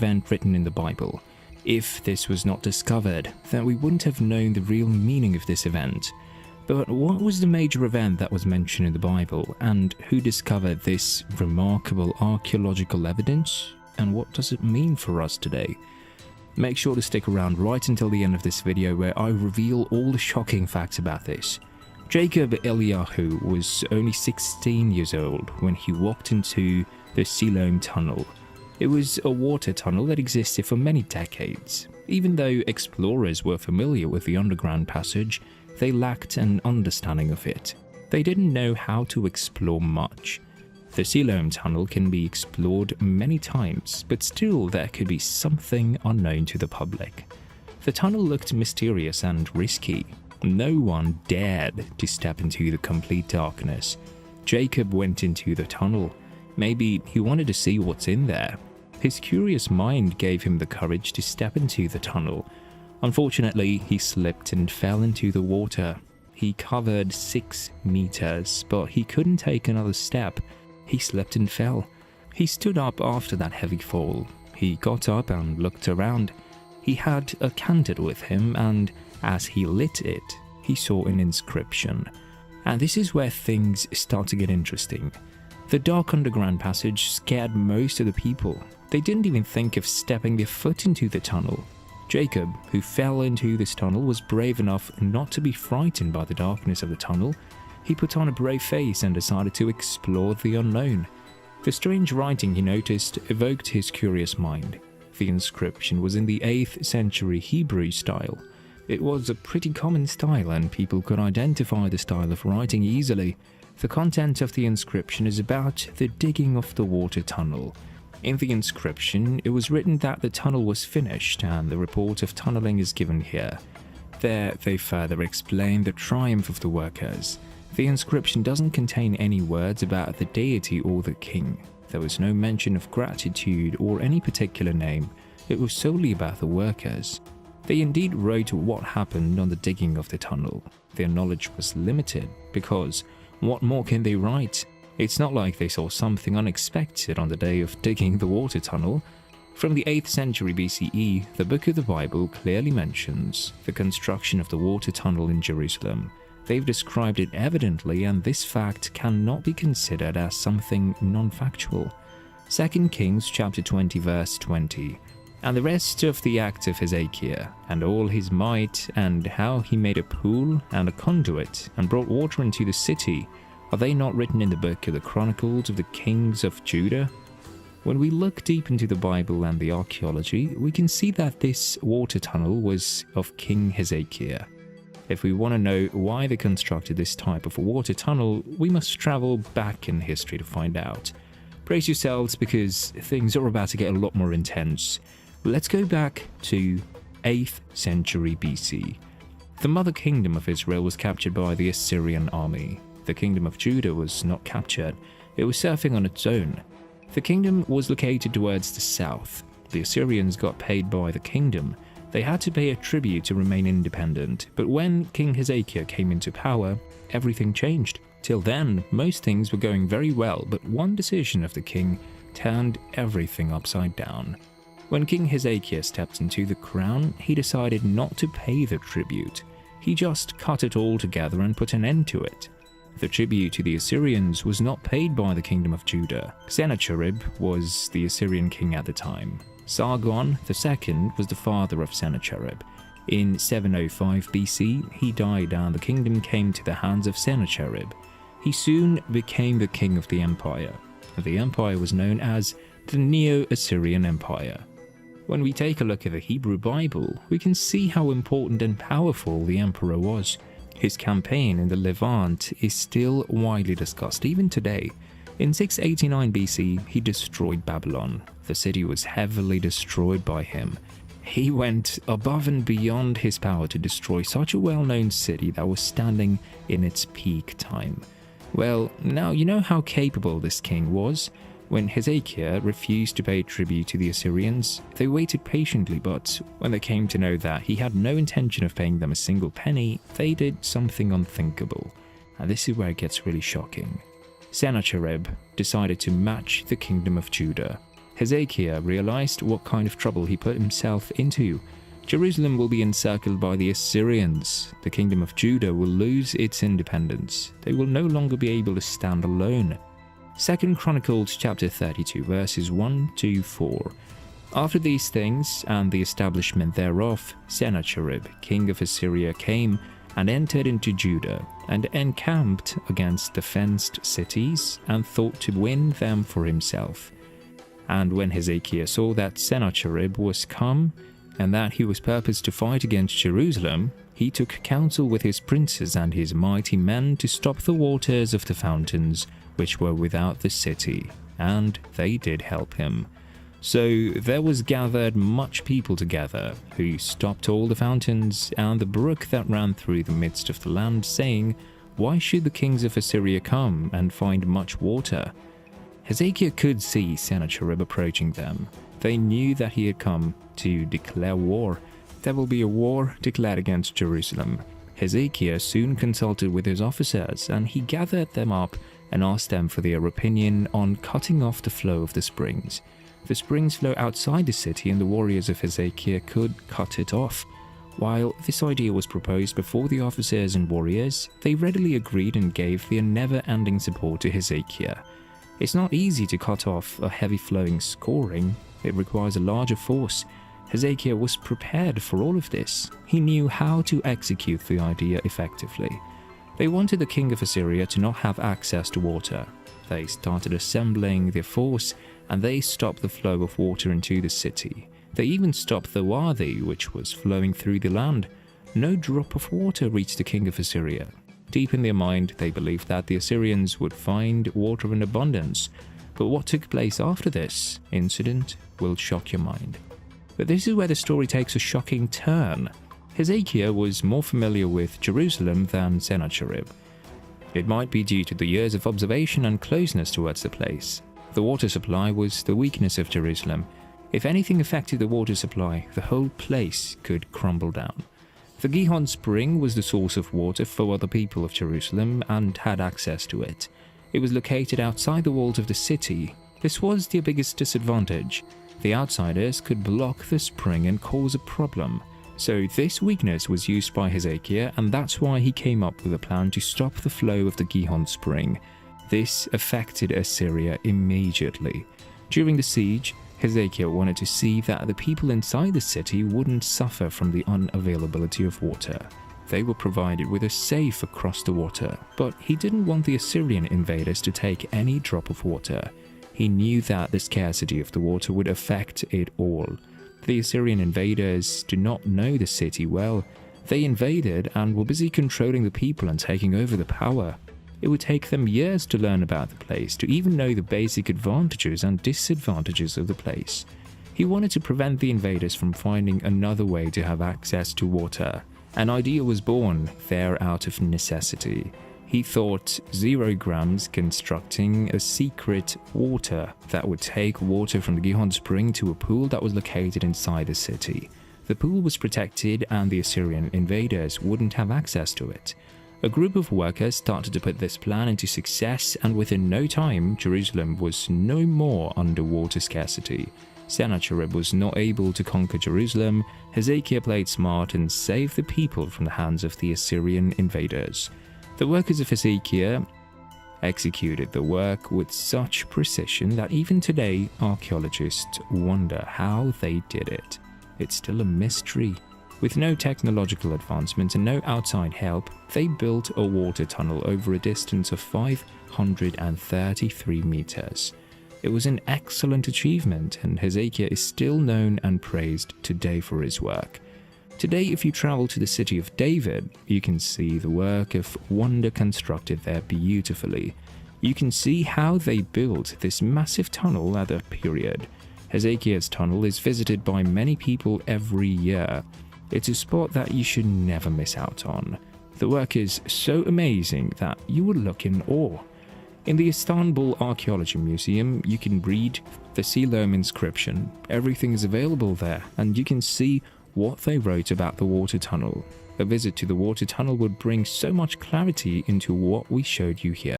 event written in the Bible. If this was not discovered, then we wouldn't have known the real meaning of this event. But what was the major event that was mentioned in the Bible, and who discovered this remarkable archaeological evidence, and what does it mean for us today? Make sure to stick around right until the end of this video where I reveal all the shocking facts about this. Jacob Eliyahu was only 16 years old when he walked into the Siloam Tunnel. It was a water tunnel that existed for many decades. Even though explorers were familiar with the underground passage, they lacked an understanding of it. They didn't know how to explore much. The Siloam Tunnel can be explored many times, but still there could be something unknown to the public. The tunnel looked mysterious and risky. No one dared to step into the complete darkness. Jacob went into the tunnel. Maybe he wanted to see what's in there. His curious mind gave him the courage to step into the tunnel. Unfortunately, he slipped and fell into the water. He covered 6 meters, but he couldn't take another step. He slipped and fell. He stood up after that heavy fall. He got up and looked around. He had a candle with him, and as he lit it, he saw an inscription. And this is where things start to get interesting. The dark underground passage scared most of the people. They didn't even think of stepping their foot into the tunnel. Jacob, who fell into this tunnel, was brave enough not to be frightened by the darkness of the tunnel. He put on a brave face and decided to explore the unknown. The strange writing he noticed evoked his curious mind. The inscription was in the 8th century Hebrew style. It was a pretty common style, and people could identify the style of writing easily. The content of the inscription is about the digging of the water tunnel. In the inscription, it was written that the tunnel was finished, and the report of tunneling is given here. There, they further explain the triumph of the workers. The inscription doesn't contain any words about the deity or the king. There was no mention of gratitude or any particular name. It was solely about the workers. They indeed wrote what happened on the digging of the tunnel. Their knowledge was limited, because what more can they write? It's not like they saw something unexpected on the day of digging the water tunnel. From the 8th century BCE, the book of the Bible clearly mentions the construction of the water tunnel in Jerusalem. They've described it evidently, and this fact cannot be considered as something non-factual. 2 Kings chapter 20 verse 20. And the rest of the act of Hezekiah, and all his might, and how he made a pool and a conduit, and brought water into the city, are they not written in the book of the Chronicles of the Kings of Judah? When we look deep into the Bible and the archaeology, we can see that this water tunnel was of King Hezekiah. If we want to know why they constructed this type of a water tunnel, we must travel back in history to find out. Brace yourselves, because things are about to get a lot more intense. Let's go back to 8th century BC. The mother kingdom of Israel was captured by the Assyrian army. The kingdom of Judah was not captured. It was surfing on its own. The kingdom was located towards the south. The Assyrians got paid by the kingdom. They had to pay a tribute to remain independent. But when King Hezekiah came into power, everything changed. Till then, most things were going very well, but one decision of the king turned everything upside down. When King Hezekiah stepped into the crown, he decided not to pay the tribute. He just cut it all together and put an end to it. The tribute to the Assyrians was not paid by the kingdom of Judah. Sennacherib was the Assyrian king at the time. Sargon II was the father of Sennacherib. In 705 BC, he died and the kingdom came to the hands of Sennacherib. He soon became the king of the empire. The empire was known as the Neo-Assyrian Empire. When we take a look at the Hebrew Bible, we can see how important and powerful the emperor was. His campaign in the Levant is still widely discussed even today. In 689 BC, he destroyed Babylon. The city was heavily destroyed by him. He went above and beyond his power to destroy such a well-known city that was standing in its peak time. Well, now you know how capable this king was. When Hezekiah refused to pay tribute to the Assyrians, they waited patiently, but when they came to know that he had no intention of paying them a single penny, they did something unthinkable. And this is where it gets really shocking. Sennacherib decided to match the kingdom of Judah. Hezekiah realized what kind of trouble he put himself into. Jerusalem will be encircled by the Assyrians. The kingdom of Judah will lose its independence. They will no longer be able to stand alone. 2 Chronicles chapter 32 verses 1-4. After these things and the establishment thereof, Sennacherib, king of Assyria, came and entered into Judah, and encamped against the fenced cities, and thought to win them for himself. And when Hezekiah saw that Sennacherib was come, and that he was purposed to fight against Jerusalem, he took counsel with his princes and his mighty men to stop the waters of the fountains which were without the city, and they did help him. So there was gathered much people together, who stopped all the fountains and the brook that ran through the midst of the land, saying, Why should the kings of Assyria come and find much water? Hezekiah could see Sennacherib approaching them. They knew that he had come to declare war. There will be a war declared against Jerusalem. Hezekiah soon consulted with his officers, and he gathered them up and asked them for their opinion on cutting off the flow of the springs. The springs flow outside the city, and the warriors of Hezekiah could cut it off. While this idea was proposed before the officers and warriors, they readily agreed and gave their never-ending support to Hezekiah. It's not easy to cut off a heavy-flowing scoring. It requires a larger force. Hezekiah was prepared for all of this. He knew how to execute the idea effectively. They wanted the king of Assyria to not have access to water. They started assembling their force, and they stopped the flow of water into the city. They even stopped the Wadi, which was flowing through the land. No drop of water reached the king of Assyria. Deep in their mind, they believed that the Assyrians would find water in abundance. But what took place after this incident will shock your mind. But this is where the story takes a shocking turn. Hezekiah was more familiar with Jerusalem than Sennacherib. It might be due to the years of observation and closeness towards the place. The water supply was the weakness of Jerusalem. If anything affected the water supply, the whole place could crumble down. The Gihon spring was the source of water for the people of Jerusalem and had access to it. It was located outside the walls of the city. This was their biggest disadvantage. The outsiders could block the spring and cause a problem. So this weakness was used by Hezekiah, and that's why he came up with a plan to stop the flow of the Gihon spring. This affected Assyria immediately. During the siege, Hezekiah wanted to see that the people inside the city wouldn't suffer from the unavailability of water. They were provided with a safe across the water, but he didn't want the Assyrian invaders to take any drop of water. He knew that the scarcity of the water would affect it all. The Assyrian invaders do not know the city well. They invaded and were busy controlling the people and taking over the power. It would take them years to learn about the place, to even know the basic advantages and disadvantages of the place. He wanted to prevent the invaders from finding another way to have access to water. An idea was born there out of necessity. He thought 0 grams constructing a secret water that would take water from the Gihon spring to a pool that was located inside the city. The pool was protected and the Assyrian invaders wouldn't have access to it. A group of workers started to put this plan into success, and within no time, Jerusalem was no more under water scarcity. Sennacherib was not able to conquer Jerusalem. Hezekiah played smart and saved the people from the hands of the Assyrian invaders. The workers of Hezekiah executed the work with such precision that even today, archaeologists wonder how they did it. It's still a mystery. With no technological advancement and no outside help, they built a water tunnel over a distance of 533 meters. It was an excellent achievement, and Hezekiah is still known and praised today for his work. Today, if you travel to the city of David, you can see the work of wonder constructed there beautifully. You can see how they built this massive tunnel at a period. Hezekiah's tunnel is visited by many people every year. It's a spot that you should never miss out on. The work is so amazing that you would look in awe. In the Istanbul Archaeology Museum, you can read the Siloam inscription. Everything is available there, and you can see what they wrote about the water tunnel. A visit to the water tunnel would bring so much clarity into what we showed you here.